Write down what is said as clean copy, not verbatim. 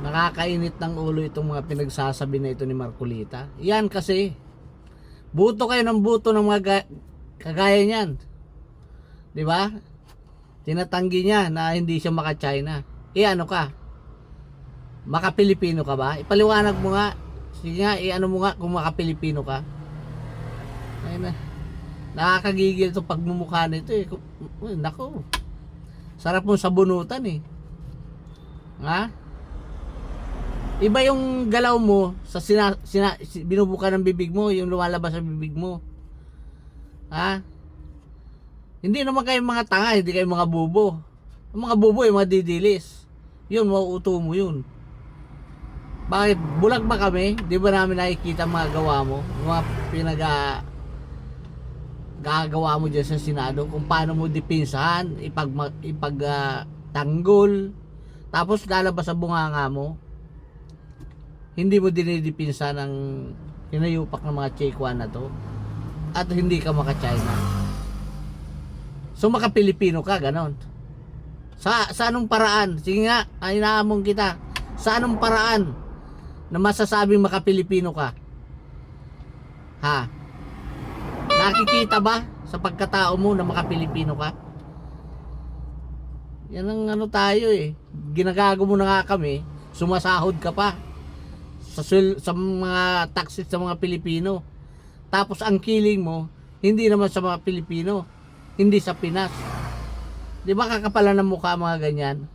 Nakakainit ng ulo itong mga pinagsasabi na ito ni Marcolita. Yan kasi, buto kayo ng buto ng mga kagaya niyan. Di ba? Tinatanggi niya na hindi siya maka-China. Ano ka? Maka-Pilipino ka ba? Ipaliwanag mo nga. Sige nga, ano mo nga kung maka-Pilipino ka. Ay na. Nakakagigil itong pagmumukha nito eh. Nako. Sarap mong sabunutan eh. Ha? Iba yung galaw mo sa binubuka ng bibig mo, yung lumalabas sa bibig mo. Ha? Hindi naman kayo mga tanga, hindi kayo mga bubo. Ang mga bubo yung mga didilis. Yun, mauuto mo yun. Bakit? Bulag ba kami? Di ba namin nakikita mga gawa mo? Mga gagawa mo dyan sa Senado kung paano mo dipinsahan, tanggol, tapos lalabas sa bunganga mo. Hindi mo dinidipinsa ng hinayupak ng mga Chekwan na to. At hindi ka maka-China. So maka-Pilipino ka, ganon. Sa anong paraan? Sige nga, inaamong kita. Sa anong paraan na masasabing maka-Pilipino ka? Ha? Nakikita ba sa pagkatao mo na maka-Pilipino ka? Yan ang ano tayo eh. Ginagago mo na nga kami, sumasahod ka pa sa mga taxes sa mga Pilipino. Tapos ang killing mo, hindi naman sa mga Pilipino, hindi sa Pinas. Di ba kakapalan ng mukha mga ganyan?